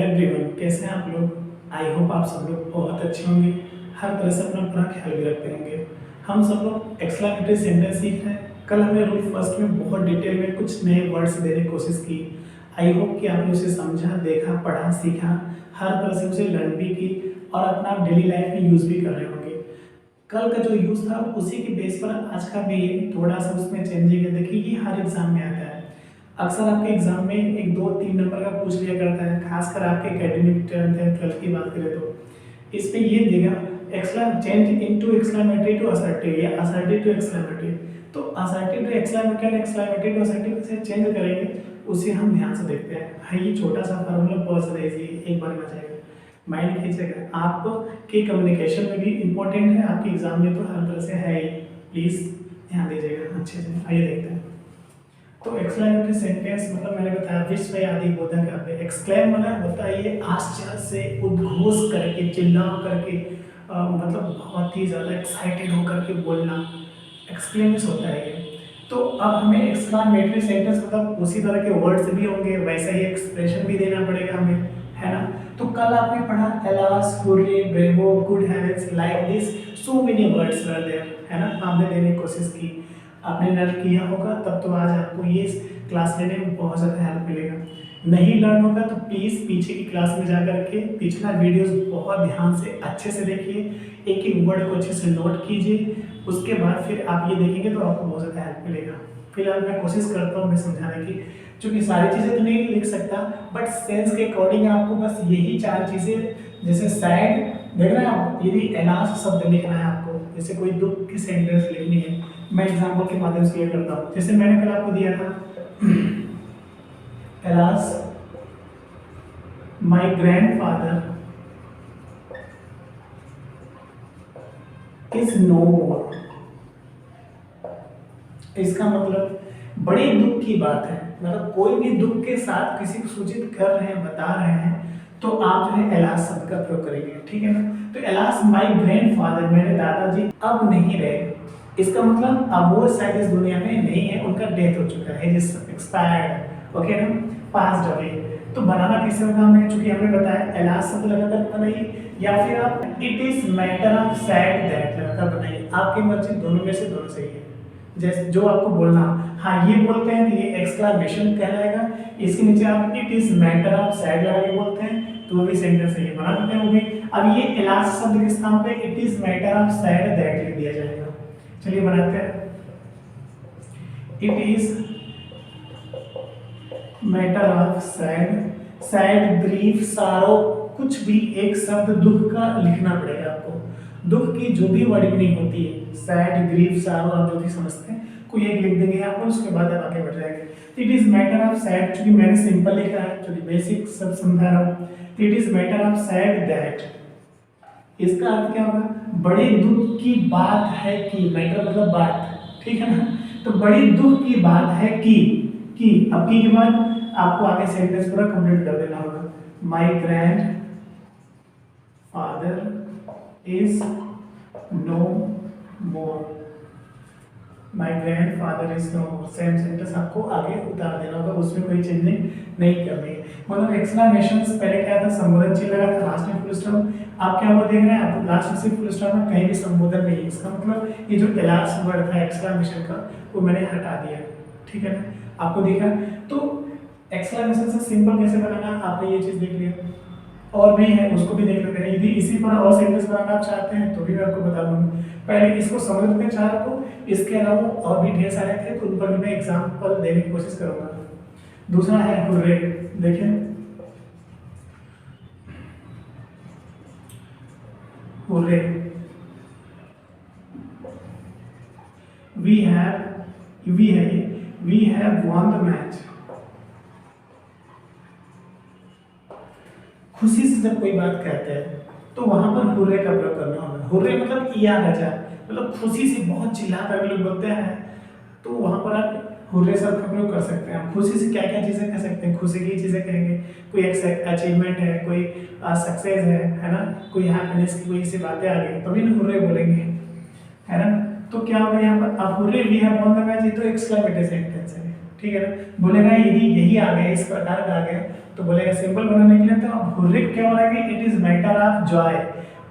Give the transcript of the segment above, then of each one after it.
Everyone, कैसे हैं आप लोग। आई होप आप सब लोग बहुत अच्छे होंगे, हर तरह से अपना पूरा ख्याल भी रखते होंगे। हम सब लोग एक्सक्लेमेटरी सेंटेंस सीख रहे हैं। कल हमने रूल फर्स्ट में बहुत डिटेल में कुछ नए वर्ड्स देने की कोशिश की। आई होप कि आपने उसे समझा, देखा, पढ़ा, सीखा, हर तरह से उसे लर्न भी की और अपना डेली लाइफ में यूज़ भी कर रहे होंगे। कल का जो यूज़ था उसी के बेस पर आज का भी थोड़ा सा उसमें चेंजिंग है। देखिए ये हर एग्जाम में आता है। अक्सर आपके एग्जाम में एक दो तीन नंबर का पूछ लिया करता है, खासकर आपके एकेडमिक 10th या 12th की बात करें तो इसमें ये देगा change into exclamatory to assertive या असर्टिव टू एक्सक्लेमेटरी। तो assertive to exclamatory, exclamatory to assertive कैसे चेंज करेंगे उसे हम ध्यान से देखते हैं। है ये छोटा सा फार्मूला बहुत ज़्यादा इजी है, एक बार में आ जाएगा, माइंड खींचेगा। आपके कम्युनिकेशन में भी इम्पोर्टेंट है, आपके एग्जाम में तो हर तरह से है ही। प्लीज़ ध्यान दीजिएगा अच्छे से। आइए देखते हैं। तो एक्सक्लेमेटरी सेंटेंस मतलब मैंने बताया विश्व आदि बोधन करते हैं। एक्सक्लेम मतलब होता है ये आश्चर्य से, उद्घोष करके, चिल्ला करके, मतलब बहुत ही ज़्यादा एक्साइटेड होकर के बोलना, एक्सक्लेम्स होता है ये। तो अब हमें एक्सक्लेमेटरी सेंटेंस मतलब उसी तरह के वर्ड्स भी होंगे, वैसा ही एक्सप्रेशन भी देना पड़ेगा हमें, है ना। तो कल आपने पढ़ा alas, hurray, bravo, good heavens, like this, so many words were there, है ना। आपने देने की कोशिश की, आपने लर्न किया होगा, तब तो आज आपको ये क्लास लेने में बहुत ज़्यादा हेल्प मिलेगा। नहीं लर्न होगा तो प्लीज़ पीछे की क्लास में जा करके पिछला वीडियोस बहुत ध्यान से अच्छे से देखिए, एक एक वर्ड को अच्छे से नोट कीजिए। उसके बाद फिर आप ये देखेंगे तो आपको बहुत ज़्यादा हेल्प मिलेगा। फिलहाल मैं कोशिश करता हूँ मैं समझाने की, क्योंकि सारी चीज़ें तो नहीं लिख सकता, बट सेंस के अकॉर्डिंग आपको बस यही चार चीज़ें, जैसे सैड देख रहे हैं आप, यदि एलास शब्द लिखना है आपको, जैसे कोई दुख की सेंटेंस लिखनी है, मैं एग्जाम्पल के माध्यम से ये करता हूँ। जैसे मैंने कल आपको दिया था alas my grandfather is no more. इसका मतलब बड़े दुख की बात है, मतलब कोई भी दुख के साथ किसी को सूचित कर रहे हैं, बता रहे हैं, तो आप जो है एलास शब्द का प्रयोग करेंगे, ठीक है ना। तो एलास माई ग्रैंडफादर, मेरे दादाजी अब नहीं रहे। इसका मतलब अब वो शायद इस दुनिया में नहीं है, उनका डेथ हो चुका है, जिस एक्सपायर्ड, ओके ना, पास्ड अवे। तो बनाना कैसे होगा हमें, चूंकि हमने बताया एलास शब्द लगाकर बनाइए, या फिर आप it is matter of sad that लगाकर बनाइए। आपकी मर्जी, दोनों में से दोनों सही है, जैसे जो आपको बोलना। हाँ ये बोलते हैं ये एक्सक्लेमेशन कहलाएगा, इसके नीचे आप it is matter of sad लगा के बोलते हैं तो वो भी सेंटेंस सही है, बना देते हैं वो भी। अब ये एलास शब्द के स्थान पे it is matter of sad that लिख दिया जाएगा। चलिए बनाते हैं, it is matter of sad, sad, grief, सारो, कुछ भी एक शब्द दुख का लिखना पड़ेगा आपको। दुख की जो भी वर्ड मीनिंग होती है, सैड, ग्रीफ, सारो, आप जो भी समझते हैं कोई एक लिख देंगे यहाँ पर, उसके बाद आप आगे बढ़ जाएंगे। It is matter of sad, क्योंकि मैंने सिंपल लिखा है, क्योंकि बेसिक सब समझा रहा हूँ। It is matter of sad that, इसका अर्थ क्या होगा, बड़े दुख की बात है कि, मैटर मतलब बात, ठीक है ना। तो बड़ी दुख की बात है कि अब की के बाद आपको आगे सेंटेंस पूरा कंप्लीट कर देना होगा। My grandfather is no more, my grandfather is no more, same sentence आपको आगे उतार देना होगा, उसमें कोई चेंजिंग नहीं करनी है। मतलब एक्सक्लेमेशंस पहले क्या था, संबोधन चिन्ह लगा था, लास्ट में फुल स्टॉप। आप क्या वो देख रहे हैं, आप लास्ट में सिर्फ फुल स्टॉप में, कहीं भी संबोधन नहीं है। इसका मतलब ये जो लास्ट वर्ड था एक्सक्लेमेशन का वो मैंने हटा दिया, ठीक है ना। आपको दिखा। तो एक्सक्लेमेशन से सिंपल कैसे बनाना, आपने ये चीज देख लिया, और भी है उसको भी देख लेते हैं। यदि इसी पर और सेंटेंस बनाना आप चाहते हैं तो भी मैं आपको बता दूंगा, पहले इसको समझ लेते हैं चार को। इसके अलावा और भी ढेर सारे थे तो उन पर भी मैं एग्जांपल देने की कोशिश करूंगा। दूसरा है हुर्रे, देखिए hurray, we have won the match. खुशी से जब कोई बात कहते हैं तो वहां पर हुर्रे का प्रयोग करना होगा। हुर्रे मतलब या राजा, मतलब खुशी से बहुत चिल्ला कर लोग बोलते हैं, तो वहां पर आप हुर्रे शब्द का प्रयोग कर सकते हैं। खुशी से क्या क्या चीजें कह सकते हैं, खुशी की चीजें कहेंगे, कोई एक अचीवमेंट है, कोई सक्सेस है ना, कोई हैप्पीनेस की कोई सी बातें आ गई तभी ना हुर्रे बोलेंगे, है ना। तो क्या होगा यहाँ पर, अब hurray we have won the match, ये तो एक्सक्लेमेटरी सेंटेंस है, ठीक है ना। बोलेगा यदि यही आ गया, इस प्रकार का आ गया, तो बोलेगा सिंपल बनाने के लिए तो अब हुर्रे क्या बनाएंगे, it is matter of Joy,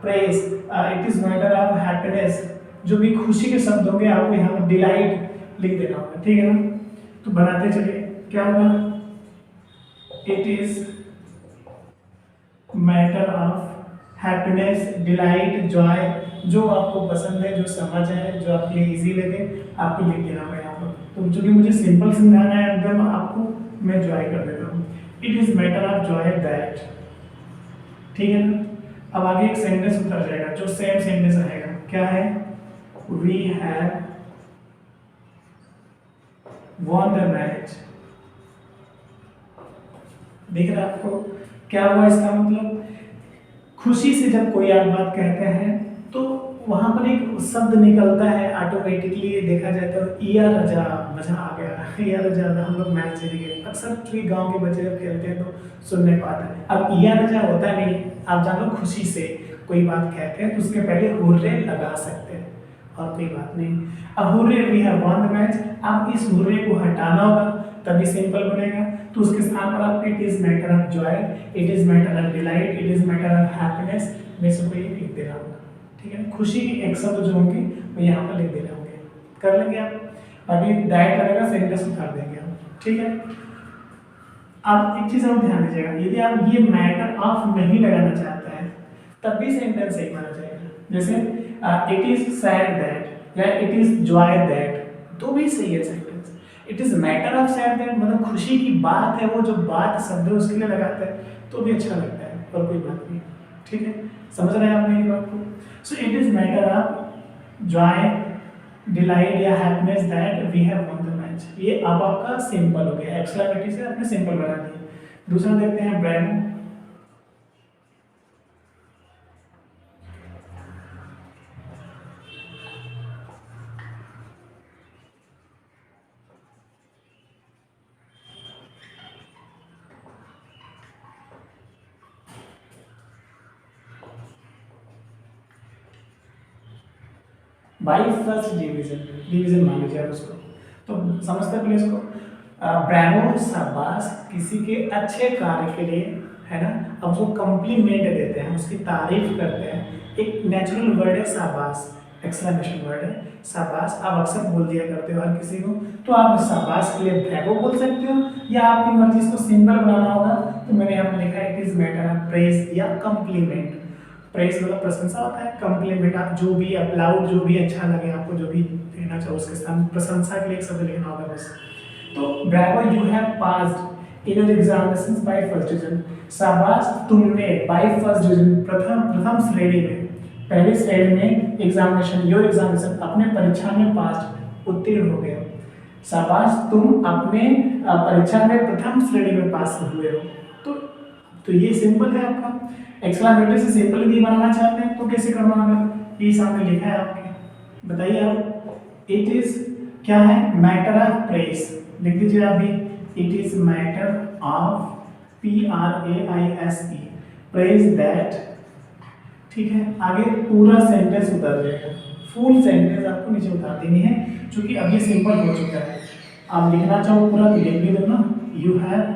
praise, it is matter of happiness, जो भी खुशी के शब्द होंगे आपको यहाँ पर डिलाइट लिख देना होगा, ठीक है ना। तो बनाते चलिए, क्या होगा, it is matter of happiness, delight, Joy, जो आपको पसंद है, जो समझ है, जो आपके लिए इजी लगे आपको लिख देना होगा यहाँ पर। तो चूंकि मुझे सिंपल समझाना है एकदम आपको, मैं जॉय कर देता हूँ, it is matter of Joy that, ठीक है ना। अब आगे एक सेंटेंस उतर जाएगा जो सेम सेंटेंस रहेगा, क्या है, we have won the match. दिख रहा है आपको क्या हुआ, इसका मतलब खुशी से जब कोई आप बात कहते हैं तो वहां पर एक शब्द निकलता है ऑटोमेटिकली, देखा जाए तो इया रजा, मजा आ गया, इया रजा, हम लोग मैच जीत गए। अक्सर चूंकि गांव के बच्चे जब खेलते हैं तो सुनने पाते हैं। अब इया रजा होता नहीं, आप जान लो खुशी से कोई बात कहते हैं तो उसके पहले हुर्रे लगा सकते हैं और कोई बात नहीं। अब hurray we have won the match, अब इस हुर्रे को हटाना होगा तभी सिंपल बनेगा। तो उसके स्थान पर आपको it is matter of Joy, it is matter of delight, it is matter of happiness, में से कोई लिख देना होगा, ठीक है। खुशी के एक शब्द जो होंगे वो यहाँ पर लिख देने होंगे, कर लेंगे आप। अभी दैट करेगा सेंटेंस उतार देंगे हम, ठीक है। अब एक चीज और ध्यान दीजिएगा, यदि आप ये मैटर ऑफ नहीं लगाना चाहते हैं तब भी सेंटेंस सही माना जाएगा। जैसे इट इज सैड दैट या इट इज जॉय दैट, तो भी सही है sentence. It is matter of sad that मतलब खुशी की बात है, वो जो बात शब्द है उसके लिए लगाते हैं तो भी अच्छा लगता है और कोई बात नहीं, ठीक है। समझ रहे हैं आप मेरी बात को। So it is matter of joy, delight या happiness that we have won the match. ये अब आपका सिंपल हो गया, एक्सक्लेमेटरी से आपने सिंपल बना दिया। दूसरा देखते हैं ब्रेवो। बाई फर्स्ट डिवीजन मान लीजिए आप उसको, तो समझते हैं प्लीज को। ब्रावो शाबाश किसी के अच्छे कार्य के लिए, है ना। अब वो कॉम्प्लीमेंट देते हैं, उसकी तारीफ करते हैं। एक नेचुरल वर्ड है शाबाश, एक्सक्लेमेशन वर्ड है शाबाश। आप अक्सर बोल दिया करते हो हर किसी को, तो आप शाबाश के लिए ब्रावो बोल सकते हो या आपकी मर्जी इसको सिंबल बनाना होगा। तो मैंने यहाँ पे लिखा है it is matter of praise या कॉम्प्लीमेंट। प्रेज मतलब प्रशंसा होता है, कॉम्प्लीमेंट आप जो भी अप्लाउड, जो भी अच्छा लगे आपको, जो भी देना चाहो उसके साथ प्रशंसा के लिए एक शब्द लिखना होगा बस। तो Bravo you have passed in your examinations by first division, शाबाश तुमने बाय फर्स्ट डिवीजन प्रथम श्रेणी में, पहली श्रेणी में एग्जामिनेशन, योर एग्जामिनेशन अपने परीक्षा में पास उत्तीर्ण हो गए। शाबाश तुम अपने परीक्षा में प्रथम श्रेणी में पास हुए हो। तो ये सिंपल है आपका। एक्सक्लेमेटरी से सिंपल भी बनाना चाहते हैं तो कैसे करना होगा, ये सामने लिखा है आपके, बताइए आप। इट इज क्या है, मैटर ऑफ प्रेस, लिख दीजिए आप भी। It is matter of PRAISE praise that, ठीक है। आगे पूरा सेंटेंस उतर जाएगा, फुल सेंटेंस आपको नीचे उतार देनी है क्योंकि अब ये सिंपल हो चुका है। आप लिखना चाहो पूरा तो लिख भी देना, you have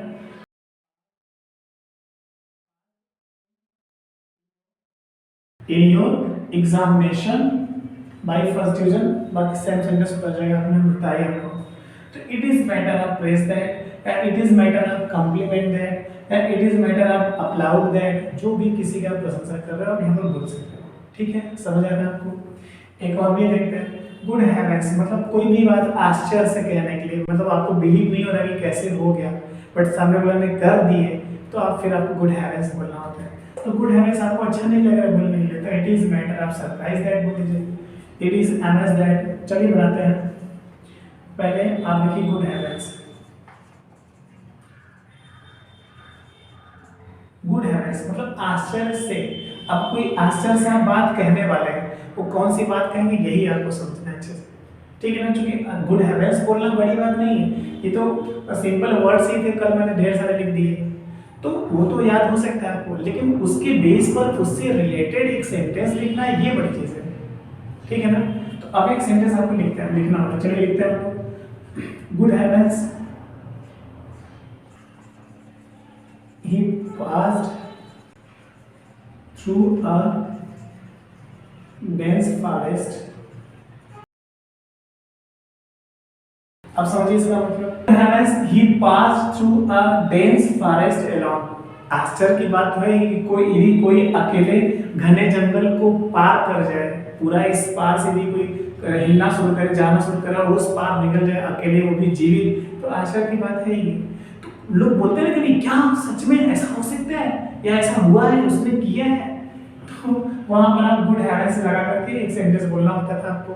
in your examination by first division, बाकी सेम सेंटेंस उतर जाएगा, आपने बताया आपको। तो it is matter of praise that, it is matter of compliment that, it is matter of applaud that, जो भी किसी का प्रशंसा कर रहे हो आप यहाँ पर बोल सकते हो, ठीक है। समझ आया आपको। एक और भी देखते हैं, गुड हैवेंस मतलब कोई भी बात आश्चर्य से कहने के लिए, मतलब आपको बिलीव नहीं हो रहा कि कैसे हो गया बट सामने वाले ने कर दिए तो आप फिर आपको गुड हैवेंस बोलना होता है। तो गुड हैवेंस आपको अच्छा नहीं लग रहा है, बोल नहीं लेता, it is matter of surprise that बोल दीजिए, इट इज एमएस दैट। चलिए बनाते हैं, पहले आप लिखिए गुड हैवेंस। गुड हैवेंस मतलब आश्चर्य से, अब कोई आश्चर्य से आप बात कहने वाले हैं, वो कौन सी बात कहेंगे यही आपको समझना है अच्छे से, ठीक है ना। क्योंकि गुड हैवेंस बोलना बड़ी बात नहीं है, ये तो सिंपल वर्ड्स ही थे, कल मैंने ढेर सारे लिख दिए तो वो तो याद हो सकता है आपको, लेकिन उसके बेस पर उससे रिलेटेड एक सेंटेंस लिखना ये बड़ी चीज है, ठीक है ना। तो अब एक सेंटेंस आपको लिखना होगा, चलिए लिखते हैं। 'गुड हैवेंस, 'गुड हैवेंस मतलब आश्चर्य से, अब कोई आश्चर्य से बात कहने वाले हैं, वो कौन सी बात कहेंगे यही आपको समझना है अच्छे से, ठीक है ना। क्योंकि गुड हैवेंस बोलना बड़ी बात नहीं है, ये तो सिंपल वर्ड्स ही थे, कल मैंने ढेर सारे लिख दिए तो वो तो याद हो सकता है आपको, लेकिन उसके बेस पर उससे रिलेटेड एक सेंटेंस लिखना ये बड़ी चीज है, ठीक है ना। तो अब एक सेंटेंस आपको लिखना होगा, चलिए लिखते हैं। 'Good heavens, he passed through a dense forest। अब समझिए इसका मतलब, he passed through a dense forest alone। आश्चर्य की बात है कि कोई अकेले घने जंगल को पार कर जाए, पूरा इस पार से भी कोई हिलना शुरू करे, जाना शुरू करे और उस पार निकल जाए अकेले, वो भी जीवित, तो आश्चर्य की बात है ये। तो लोग बोलते हैं कि क्या सच में ऐसा हो सकता है या ऐसा हुआ है, उसने किया है, तो वहां पर आप गुड हैबिट्स लगा करके एक सेंटेंस बोलना होता था आपको।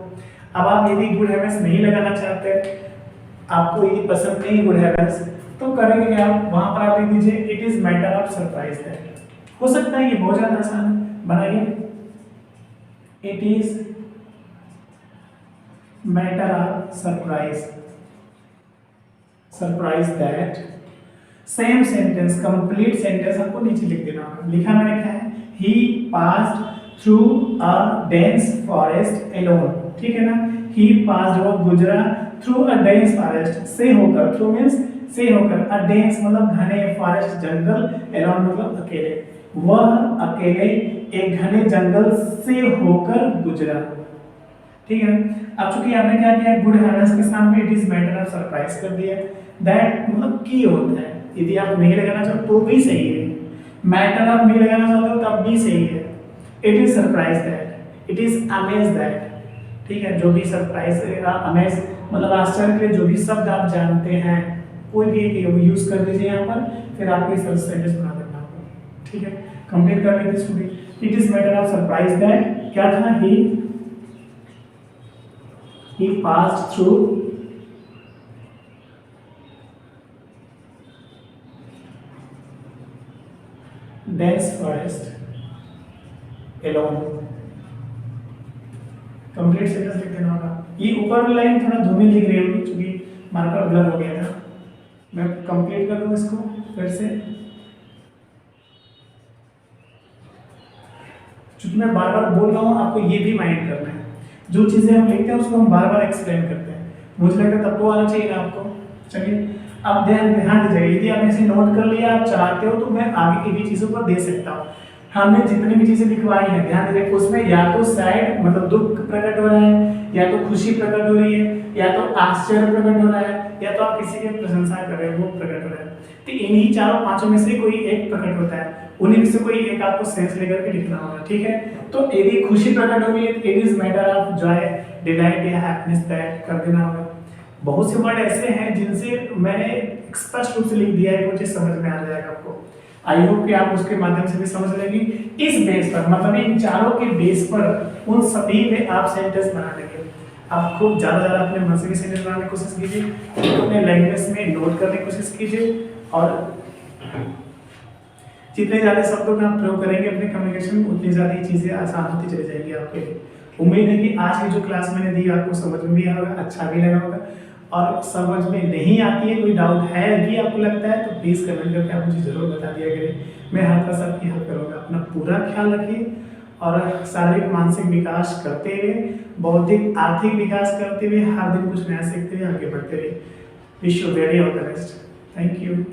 अब आप यदि गुड हैबिट्स नहीं लगाना चाहते, आपको ये पसंद नहीं गुड हैबिट्स, तो करेंगे क्या, वहां पर आप लिख दीजिए it is matter of surprise that. हो सकता है ये बहुत ज्यादा आसान है, बनाइए it is matter of surprise that. Same sentence, complete sentence आपको नीचे लिख देना होगा। लिखा मैंने क्या है, he passed through a dense forest alone, ठीक है ना। ही पास्ड, वो गुजरा, थ्रू अ डेंस फॉरेस्ट, से होकर, थ्रू मींस से होकर, अ डेंस मतलब घने, फॉरेस्ट जंगल, एलोन मतलब अकेले, वह अकेले एक घने जंगल से होकर गुजरा, ठीक है। अब चूंकि आपने क्या किया, गुड हैबिट्स के सामने it is matter of surprise कर दिया, दैट मतलब की होता है, यदि आप नहीं लगाना चाहते तो भी सही है, मैटर ऑफ नहीं लगाना चाहते हो तब भी सही है। It is surprise that, it is amaze that, ठीक है। जो भी सरप्राइज, अमेज मतलब आश्चर्य के जो भी शब्द आप जानते हैं, कोई भी एक यूज कर दीजिए यहाँ पर, फिर आपको इस तरह से सेंटेंस बना देना होगा, ठीक है। कंप्लीट कर लेते हैं student. It is matter of surprise that क्या था, he passed through dense forest alone। Complete sentence लिख देना होगा। ये ऊपर वाली लाइन थोड़ा धूमिल दिख रही होगी क्योंकि मार्कर ब्लर हो गया था। मैं कंप्लीट कर दूं इसको फिर से, क्योंकि मैं बार बार बोल रहा हूँ, आपको ये भी माइंड करना है, जो चीजें हम लिखते हैं उसको हम बार बार एक्सप्लेन करते हैं, मुझे लगता है तब तो आना चाहिए ना आपको। चलिए अब ध्यान दीजिए, यदि आपने इसे नोट कर लिया, आप चलाते हो, तो मैं आगे की भी चीजों पर दे सकता हूँ। हमने जितनी भी चीजें लिखवाई हैं, ध्यान दीजिए, उसमें या तो सैड मतलब दुख प्रकट हो रहा है, या तो खुशी प्रकट हो रही है, या तो आश्चर्य प्रकट हो रहा है, या तो आप किसी की प्रशंसा कर रहे हैं, वो प्रकट हो रहा है। तो इन्हीं चारों पांचों में से कोई एक प्रकट होता है, उन्हीं में से कोई एक आपको सेंस लेकर के लिखना होगा, ठीक है। तो यदि खुशी प्रकट हो रही है, it is matter of joy, delight या हैप्पीनेस दैट कर देना होगा। बहुत से वर्ड ऐसे हैं जिनसे मैंने स्पष्ट रूप से लिख दिया है, वो चीज समझ में आ जाएगा आपको। आई होप कि आप उसके माध्यम से भी समझ लेंगे। इस बेस पर मतलब इन चारों के बेस पर उन सभी में आप सेंटेंस बना लेंगे। आप खूब ज्यादा अपने मन से भी सेंटेंस बनाने की कोशिश कीजिए, अपने लैंग्वेज में नोट करने की कोशिश कीजिए, और जितने ज्यादा शब्दों का आप प्रयोग करेंगे अपने कम्युनिकेशन में, उतनी ज्यादा चीजें आसान होती चली जाएंगी आपके लिए। उम्मीद है कि आज की जो क्लास मैंने दी आपको समझ में भी आया होगा, अच्छा भी लगा होगा। और समझ में नहीं आती है, कोई डाउट है भी आपको लगता है, तो प्लीज़ कमेंट करके आप मुझे जरूर बता दिया करें, मैं हर तरह से आपकी हेल्प करूँगा। अपना पूरा ख्याल रखिए और शारीरिक मानसिक विकास करते हुए, बौद्धिक आर्थिक विकास करते हुए, हर दिन कुछ नया सीखते हुए आगे बढ़ते रहिए। Wish you very all the best. Thank you.